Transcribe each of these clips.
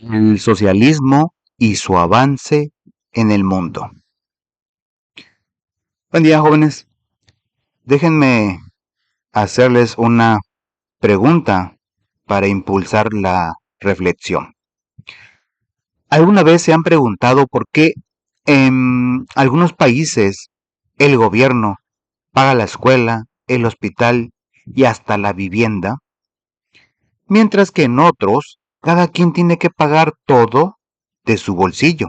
El socialismo y su avance en el mundo. Buen día, jóvenes. Déjenme hacerles una pregunta para impulsar la reflexión. ¿Alguna vez se han preguntado por qué en algunos países el gobierno paga la escuela, el hospital y hasta la vivienda, mientras que en otros cada quien tiene que pagar todo de su bolsillo?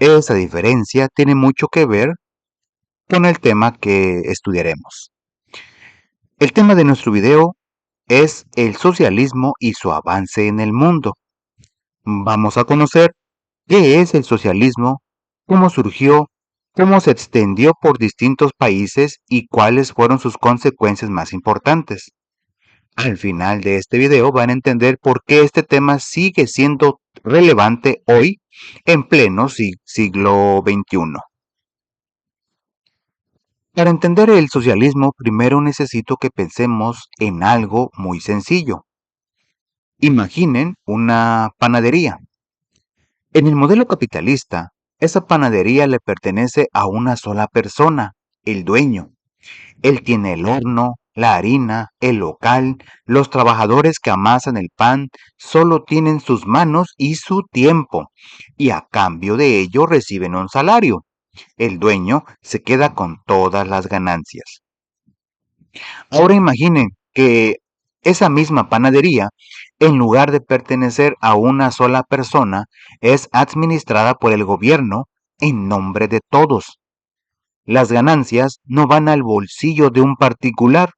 Esa diferencia tiene mucho que ver con el tema que estudiaremos. El tema de nuestro video es el socialismo y su avance en el mundo. Vamos a conocer qué es el socialismo, cómo surgió, cómo se extendió por distintos países y cuáles fueron sus consecuencias más importantes. Al final de este video van a entender por qué este tema sigue siendo relevante hoy en pleno siglo XXI. Para entender el socialismo, primero necesito que pensemos en algo muy sencillo. Imaginen una panadería. En el modelo capitalista, esa panadería le pertenece a una sola persona, el dueño. Él tiene el horno, la harina, el local, los trabajadores que amasan el pan, solo tienen sus manos y su tiempo, y a cambio de ello reciben un salario. El dueño se queda con todas las ganancias. Ahora imaginen que esa misma panadería, en lugar de pertenecer a una sola persona, es administrada por el gobierno en nombre de todos. Las ganancias no van al bolsillo de un particular,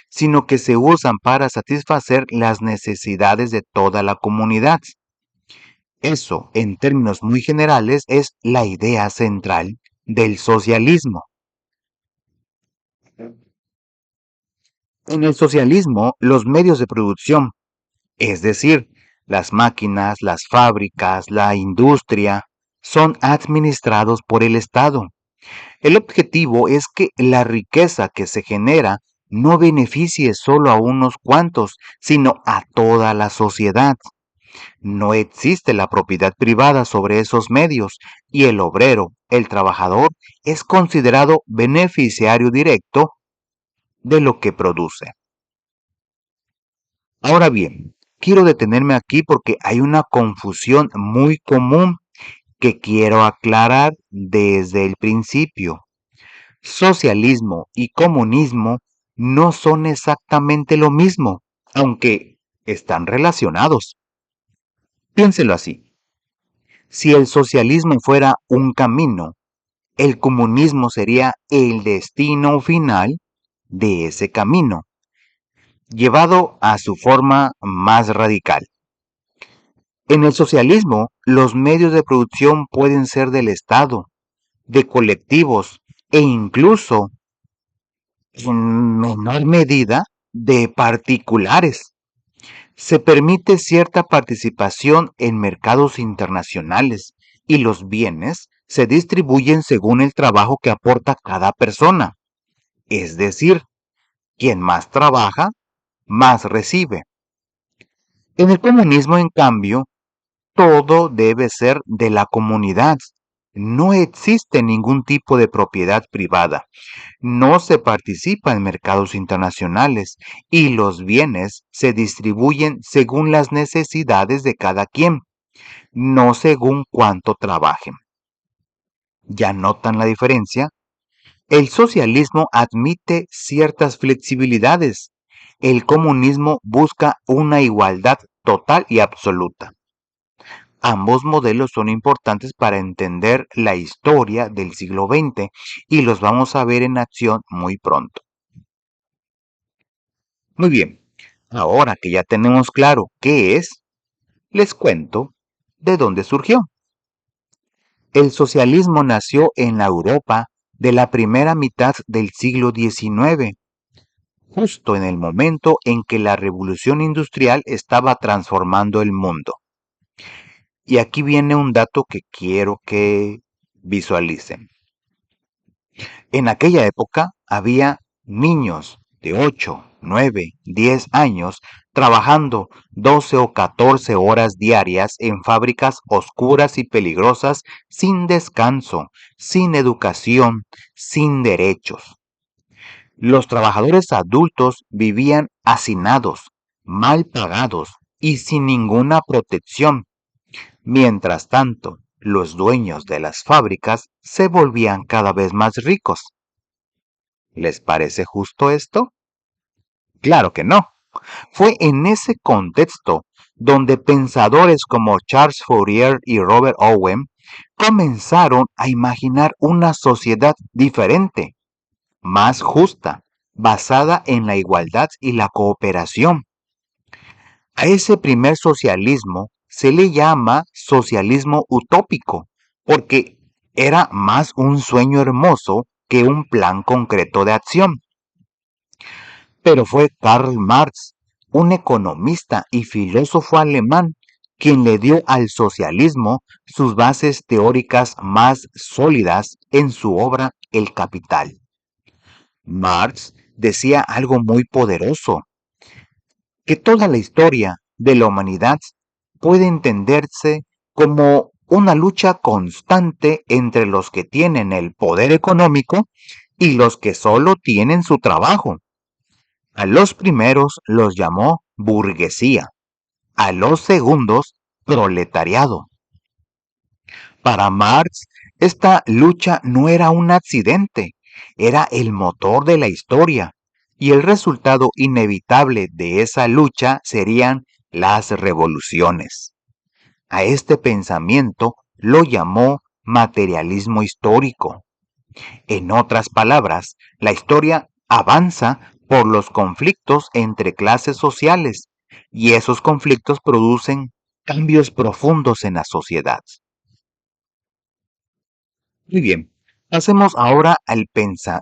sino que se usan para satisfacer las necesidades de toda la comunidad. Eso, en términos muy generales, es la idea central del socialismo. En el socialismo, los medios de producción, es decir, las máquinas, las fábricas, la industria, son administrados por el Estado. El objetivo es que la riqueza que se genera no beneficie solo a unos cuantos, sino a toda la sociedad. No existe la propiedad privada sobre esos medios y el obrero, el trabajador, es considerado beneficiario directo de lo que produce. Ahora bien, quiero detenerme aquí porque hay una confusión muy común que quiero aclarar desde el principio. Socialismo y comunismo no son exactamente lo mismo, aunque están relacionados. Piénselo así. Si el socialismo fuera un camino, el comunismo sería el destino final de ese camino, llevado a su forma más radical. En el socialismo, los medios de producción pueden ser del Estado, de colectivos e incluso, en menor medida, de particulares. Se permite cierta participación en mercados internacionales y los bienes se distribuyen según el trabajo que aporta cada persona. Es decir, quien más trabaja, más recibe. En el comunismo, en cambio, todo debe ser de la comunidad. No existe ningún tipo de propiedad privada. No se participa en mercados internacionales y los bienes se distribuyen según las necesidades de cada quien, no según cuánto trabajen. ¿Ya notan la diferencia? El socialismo admite ciertas flexibilidades. El comunismo busca una igualdad total y absoluta. Ambos modelos son importantes para entender la historia del siglo XX y los vamos a ver en acción muy pronto. Muy bien, ahora que ya tenemos claro qué es, les cuento de dónde surgió. El socialismo nació en la Europa de la primera mitad del siglo XIX, justo en el momento en que la revolución industrial estaba transformando el mundo. Y aquí viene un dato que quiero que visualicen. En aquella época había niños de 8, 9, 10 años trabajando 12 o 14 horas diarias en fábricas oscuras y peligrosas sin descanso, sin educación, sin derechos. Los trabajadores adultos vivían hacinados, mal pagados y sin ninguna protección. Mientras tanto, los dueños de las fábricas se volvían cada vez más ricos. ¿Les parece justo esto? Claro que no. Fue en ese contexto donde pensadores como Charles Fourier y Robert Owen comenzaron a imaginar una sociedad diferente, más justa, basada en la igualdad y la cooperación. A ese primer socialismo se le llama socialismo utópico, porque era más un sueño hermoso que un plan concreto de acción. Pero fue Karl Marx, un economista y filósofo alemán, quien le dio al socialismo sus bases teóricas más sólidas en su obra El Capital. Marx decía algo muy poderoso, que toda la historia de la humanidad puede entenderse como una lucha constante entre los que tienen el poder económico y los que solo tienen su trabajo. A los primeros los llamó burguesía, a los segundos proletariado. Para Marx, esta lucha no era un accidente, era el motor de la historia, y el resultado inevitable de esa lucha serían las revoluciones. A este pensamiento lo llamó materialismo histórico. En otras palabras, la historia avanza por los conflictos entre clases sociales, y esos conflictos producen cambios profundos en la sociedad. Muy bien, pasemos ahora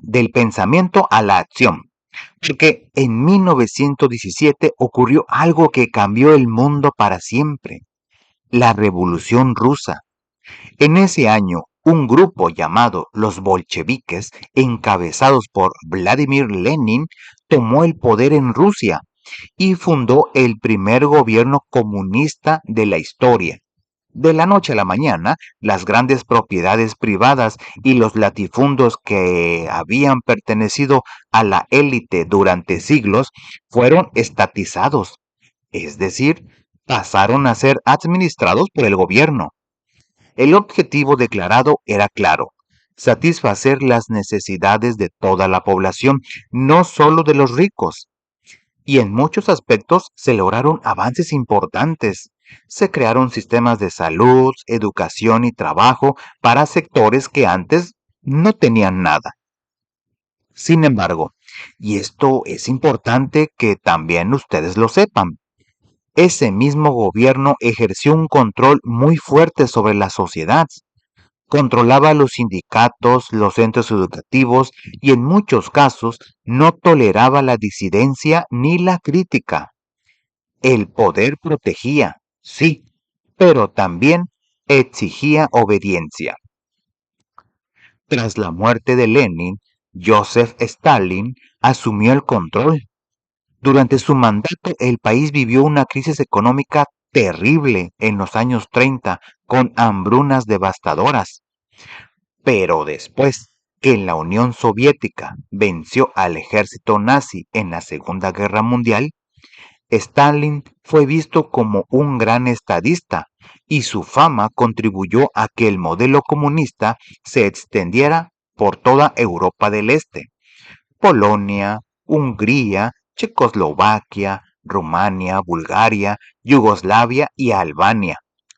del pensamiento a la acción, porque en 1917 ocurrió algo que cambió el mundo para siempre, la Revolución Rusa. En ese año, un grupo llamado los bolcheviques, encabezados por Vladimir Lenin, tomó el poder en Rusia y fundó el primer gobierno comunista de la historia. De la noche a la mañana, las grandes propiedades privadas y los latifundios que habían pertenecido a la élite durante siglos fueron estatizados, es decir, pasaron a ser administrados por el gobierno. El objetivo declarado era claro: satisfacer las necesidades de toda la población, no solo de los ricos. Y en muchos aspectos se lograron avances importantes. Se crearon sistemas de salud, educación y trabajo para sectores que antes no tenían nada. Sin embargo, y esto es importante que también ustedes lo sepan, ese mismo gobierno ejerció un control muy fuerte sobre la sociedad. Controlaba los sindicatos, los centros educativos y en muchos casos no toleraba la disidencia ni la crítica. El poder protegía, sí, pero también exigía obediencia. Tras la muerte de Lenin, Joseph Stalin asumió el control. Durante su mandato, el país vivió una crisis económica terrible en los años 30, con hambrunas devastadoras. Pero después que la Unión Soviética venció al ejército nazi en la Segunda Guerra Mundial, Stalin fue visto como un gran estadista y su fama contribuyó a que el modelo comunista se extendiera por toda Europa del Este. Polonia, Hungría, Checoslovaquia, Rumania, Bulgaria, Yugoslavia y Albania,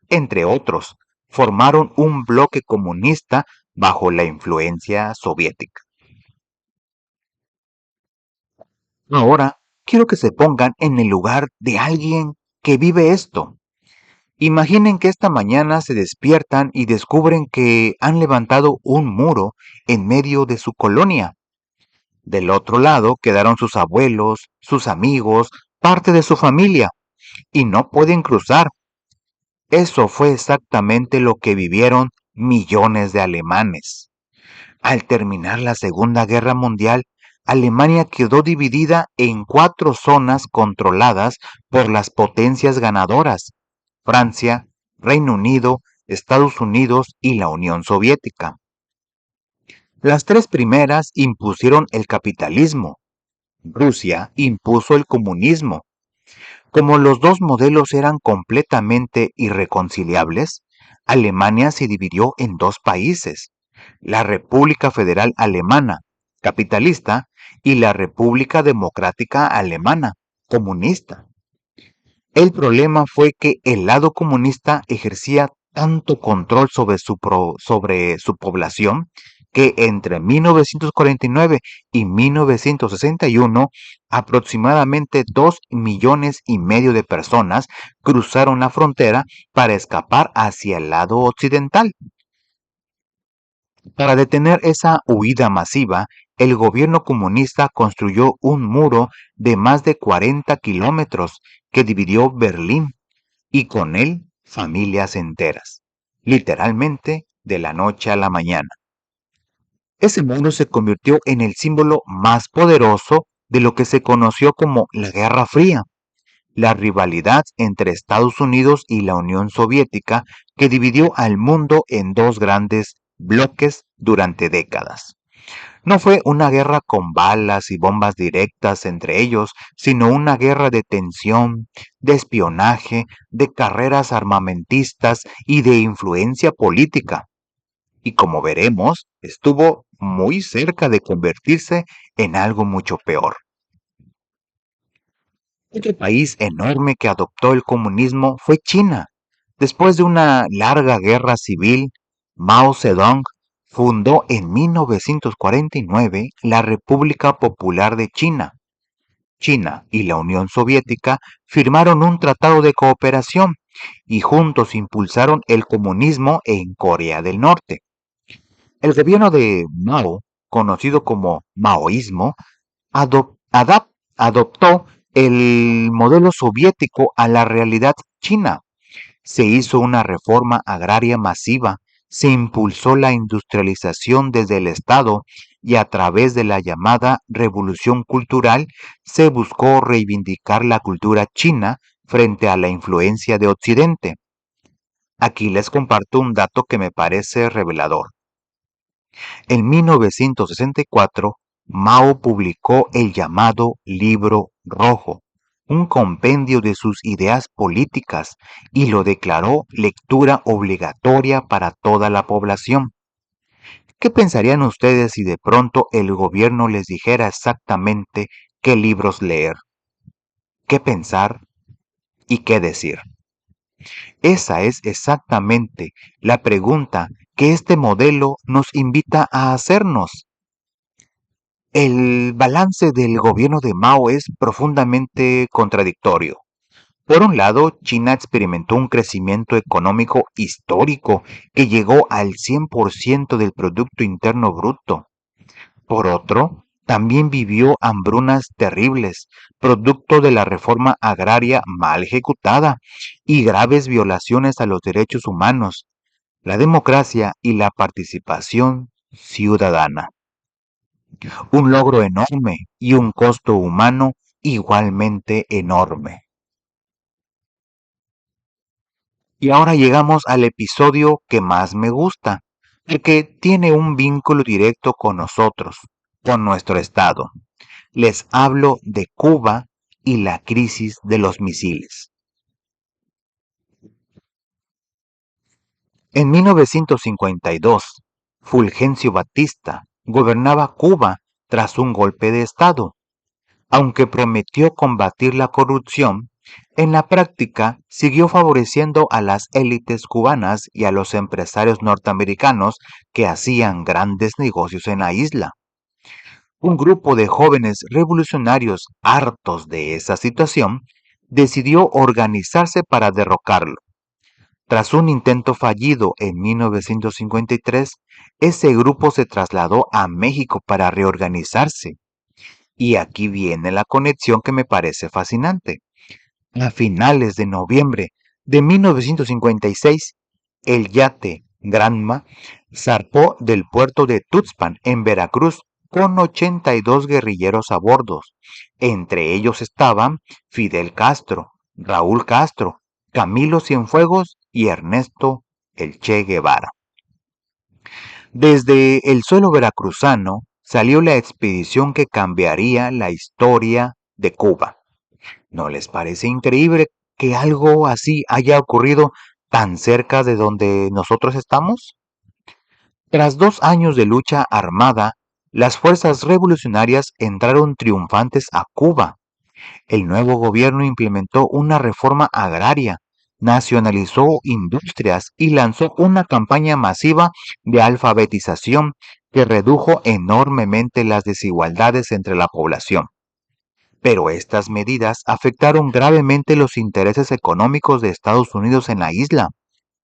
entre otros, formaron un bloque comunista bajo la influencia soviética. Ahora, quiero que se pongan en el lugar de alguien que vive esto. Imaginen que esta mañana se despiertan y descubren que han levantado un muro en medio de su colonia. Del otro lado quedaron sus abuelos, sus amigos, parte de su familia, y no pueden cruzar. Eso fue exactamente lo que vivieron millones de alemanes. Al terminar la Segunda Guerra Mundial, Alemania quedó dividida en 4 zonas controladas por las potencias ganadoras: Francia, Reino Unido, Estados Unidos y la Unión Soviética. Las 3 primeras impusieron el capitalismo. Rusia impuso el comunismo. Como los dos modelos eran completamente irreconciliables, Alemania se dividió en 2 países: la República Federal Alemana, capitalista, y la República Democrática Alemana, comunista. El problema fue que el lado comunista ejercía tanto control sobre su población que entre 1949 y 1961 aproximadamente 2,5 millones de personas cruzaron la frontera para escapar hacia el lado occidental. Para detener esa huida masiva, el gobierno comunista construyó un muro de más de 40 kilómetros que dividió Berlín y con él familias enteras, literalmente de la noche a la mañana. Ese muro se convirtió en el símbolo más poderoso de lo que se conoció como la Guerra Fría, la rivalidad entre Estados Unidos y la Unión Soviética que dividió al mundo en 2 grandes bloques durante décadas. No fue una guerra con balas y bombas directas entre ellos, sino una guerra de tensión, de espionaje, de carreras armamentistas y de influencia política. Y como veremos, estuvo muy cerca de convertirse en algo mucho peor. Otro país enorme que adoptó el comunismo fue China. Después de una larga guerra civil, Mao Zedong fundó en 1949 la República Popular de China. China y la Unión Soviética firmaron un tratado de cooperación y juntos impulsaron el comunismo en Corea del Norte. El gobierno de Mao, conocido como maoísmo, adoptó el modelo soviético a la realidad china. Se hizo una reforma agraria masiva, se impulsó la industrialización desde el Estado y a través de la llamada Revolución Cultural se buscó reivindicar la cultura china frente a la influencia de Occidente. Aquí les comparto un dato que me parece revelador. En 1964, Mao publicó el llamado Libro Rojo, un compendio de sus ideas políticas, y lo declaró lectura obligatoria para toda la población. ¿Qué pensarían ustedes si de pronto el gobierno les dijera exactamente qué libros leer, qué pensar y qué decir? Esa es exactamente la pregunta que este modelo nos invita a hacernos. El balance del gobierno de Mao es profundamente contradictorio. Por un lado, China experimentó un crecimiento económico histórico que llegó al 100% del Producto Interno Bruto. Por otro, también vivió hambrunas terribles, producto de la reforma agraria mal ejecutada y graves violaciones a los derechos humanos, la democracia y la participación ciudadana. Un logro enorme y un costo humano igualmente enorme. Y ahora llegamos al episodio que más me gusta, el que tiene un vínculo directo con nosotros, con nuestro estado. Les hablo de Cuba y la crisis de los misiles. En 1952, Fulgencio Batista gobernaba Cuba tras un golpe de Estado. Aunque prometió combatir la corrupción, en la práctica siguió favoreciendo a las élites cubanas y a los empresarios norteamericanos que hacían grandes negocios en la isla. Un grupo de jóvenes revolucionarios hartos de esa situación decidió organizarse para derrocarlo. Tras un intento fallido en 1953, ese grupo se trasladó a México para reorganizarse. Y aquí viene la conexión que me parece fascinante. A finales de noviembre de 1956, el yate Granma zarpó del puerto de Tuxpan, en Veracruz, con 82 guerrilleros a bordo. Entre ellos estaban Fidel Castro, Raúl Castro, Camilo Cienfuegos y Ernesto El Che Guevara. Desde el suelo veracruzano salió la expedición que cambiaría la historia de Cuba. ¿No les parece increíble que algo así haya ocurrido tan cerca de donde nosotros estamos? Tras 2 años de lucha armada, las fuerzas revolucionarias entraron triunfantes a Cuba. El nuevo gobierno implementó una reforma agraria, nacionalizó industrias y lanzó una campaña masiva de alfabetización que redujo enormemente las desigualdades entre la población. Pero estas medidas afectaron gravemente los intereses económicos de Estados Unidos en la isla,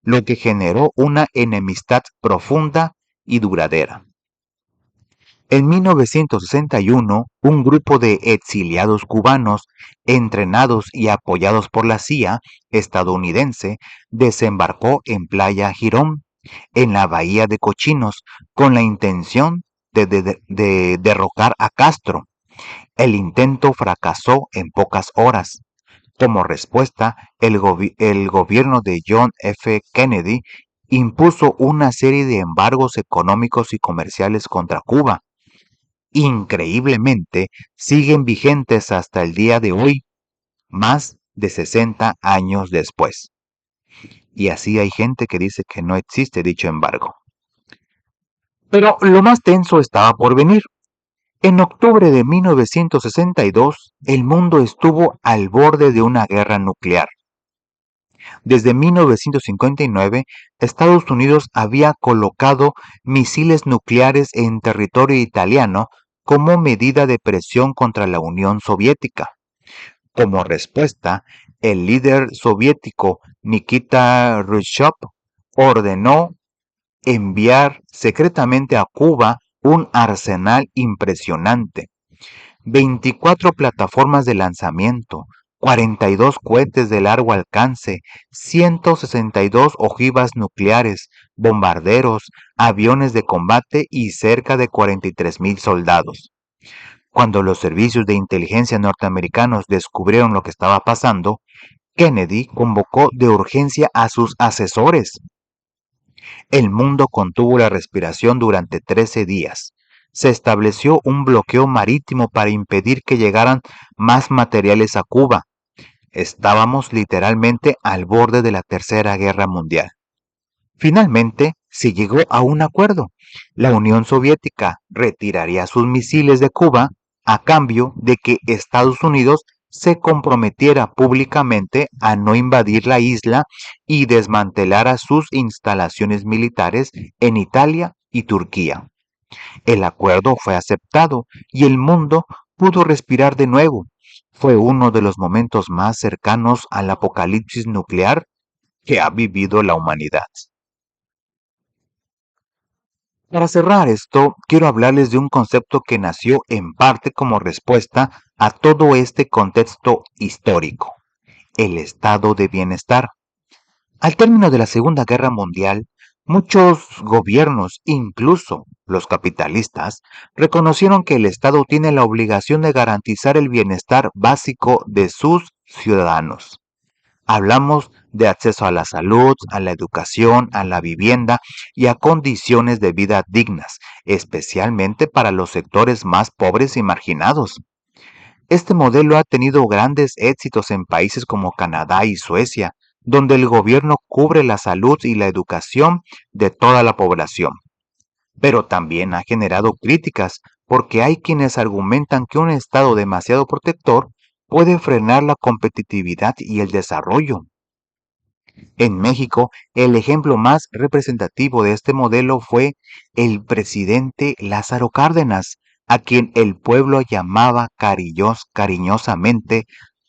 lo que generó una enemistad profunda y duradera. En 1961, un grupo de exiliados cubanos, entrenados y apoyados por la CIA estadounidense, desembarcó en Playa Girón, en la bahía de Cochinos, con la intención de derrocar a Castro. El intento fracasó en pocas horas. Como respuesta, el gobierno de John F. Kennedy impuso una serie de embargos económicos y comerciales contra Cuba. Increíblemente, siguen vigentes hasta el día de hoy, más de 60 años después. Y así hay gente que dice que no existe dicho embargo. Pero lo más tenso estaba por venir. En octubre de 1962, el mundo estuvo al borde de una guerra nuclear. Desde 1959, Estados Unidos había colocado misiles nucleares en territorio italiano como medida de presión contra la Unión Soviética. Como respuesta, el líder soviético Nikita Khrushchev ordenó enviar secretamente a Cuba un arsenal impresionante: 24 plataformas de lanzamiento, 42 cohetes de largo alcance, 162 ojivas nucleares, bombarderos, aviones de combate y cerca de 43,000 soldados. Cuando los servicios de inteligencia norteamericanos descubrieron lo que estaba pasando, Kennedy convocó de urgencia a sus asesores. El mundo contuvo la respiración durante 13 días. Se estableció un bloqueo marítimo para impedir que llegaran más materiales a Cuba. Estábamos literalmente al borde de la Tercera Guerra Mundial. Finalmente, se llegó a un acuerdo. La Unión Soviética retiraría sus misiles de Cuba a cambio de que Estados Unidos se comprometiera públicamente a no invadir la isla y desmantelara sus instalaciones militares en Italia y Turquía. El acuerdo fue aceptado y el mundo pudo respirar de nuevo. Fue uno de los momentos más cercanos al apocalipsis nuclear que ha vivido la humanidad. Para cerrar esto, quiero hablarles de un concepto que nació en parte como respuesta a todo este contexto histórico: el estado de bienestar. Al término de la Segunda Guerra Mundial, muchos gobiernos, incluso los capitalistas, reconocieron que el Estado tiene la obligación de garantizar el bienestar básico de sus ciudadanos. Hablamos de acceso a la salud, a la educación, a la vivienda y a condiciones de vida dignas, especialmente para los sectores más pobres y marginados. Este modelo ha tenido grandes éxitos en países como Canadá y Suecia, donde el gobierno cubre la salud y la educación de toda la población. Pero también ha generado críticas porque hay quienes argumentan que un Estado demasiado protector puede frenar la competitividad y el desarrollo. En México, el ejemplo más representativo de este modelo fue el presidente Lázaro Cárdenas, a quien el pueblo llamaba cariñosamente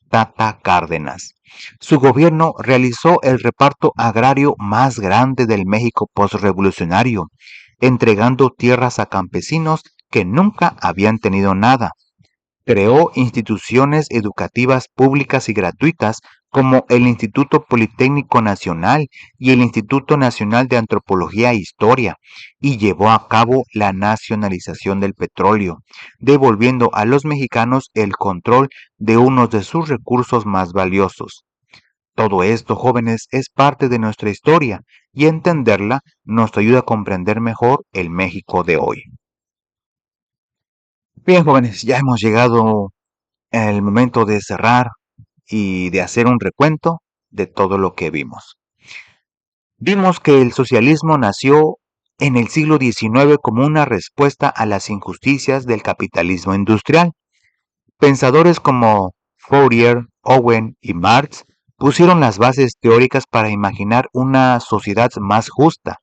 Tata Cárdenas. Su gobierno realizó el reparto agrario más grande del México postrevolucionario, entregando tierras a campesinos que nunca habían tenido nada. Creó instituciones educativas públicas y gratuitas como el Instituto Politécnico Nacional y el Instituto Nacional de Antropología e Historia, y llevó a cabo la nacionalización del petróleo, devolviendo a los mexicanos el control de uno de sus recursos más valiosos. Todo esto, jóvenes, es parte de nuestra historia y entenderla nos ayuda a comprender mejor el México de hoy. Bien, jóvenes, ya hemos llegado al momento de cerrar y de hacer un recuento de todo lo que vimos. Vimos que el socialismo nació en el siglo XIX como una respuesta a las injusticias del capitalismo industrial. Pensadores como Fourier, Owen y Marx pusieron las bases teóricas para imaginar una sociedad más justa.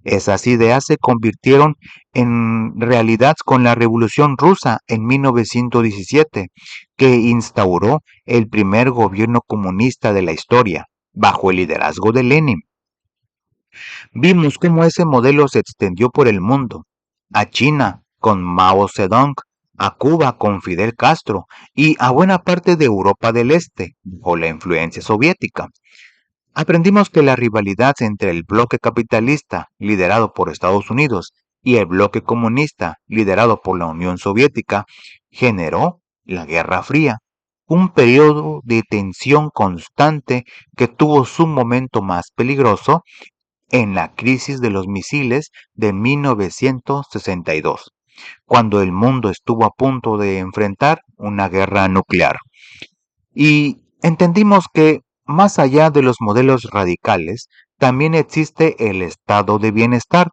Esas ideas se convirtieron en realidad con la Revolución Rusa en 1917, que instauró el primer gobierno comunista de la historia, bajo el liderazgo de Lenin. Vimos cómo ese modelo se extendió por el mundo, a China con Mao Zedong, a Cuba con Fidel Castro y a buena parte de Europa del Este, bajo la influencia soviética. Aprendimos que la rivalidad entre el bloque capitalista, liderado por Estados Unidos, y el bloque comunista, liderado por la Unión Soviética, generó la Guerra Fría, un periodo de tensión constante que tuvo su momento más peligroso en la crisis de los misiles de 1962, cuando el mundo estuvo a punto de enfrentar una guerra nuclear. Y entendimos que, más allá de los modelos radicales, también existe el estado de bienestar,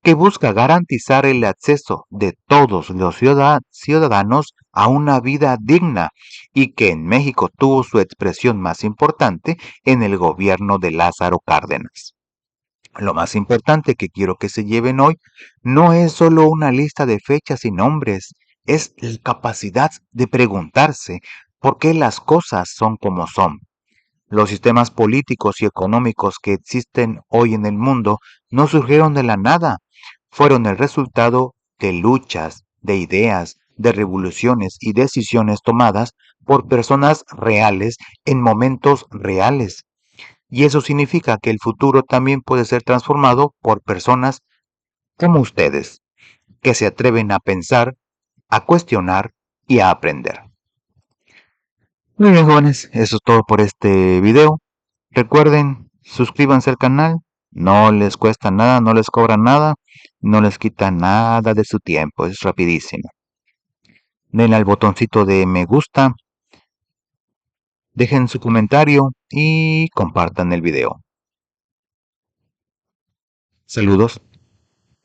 que busca garantizar el acceso de todos los ciudadanos a una vida digna y que en México tuvo su expresión más importante en el gobierno de Lázaro Cárdenas. Lo más importante que quiero que se lleven hoy no es solo una lista de fechas y nombres, es la capacidad de preguntarse por qué las cosas son como son. Los sistemas políticos y económicos que existen hoy en el mundo no surgieron de la nada, fueron el resultado de luchas, de ideas, de revoluciones y decisiones tomadas por personas reales en momentos reales. Y eso significa que el futuro también puede ser transformado por personas como ustedes, que se atreven a pensar, a cuestionar y a aprender. Muy bien, jóvenes, eso es todo por este video. Recuerden, suscríbanse al canal, no les cuesta nada, no les cobra nada, no les quita nada de su tiempo, es rapidísimo. Denle al botoncito de me gusta, dejen su comentario y compartan el video. Saludos.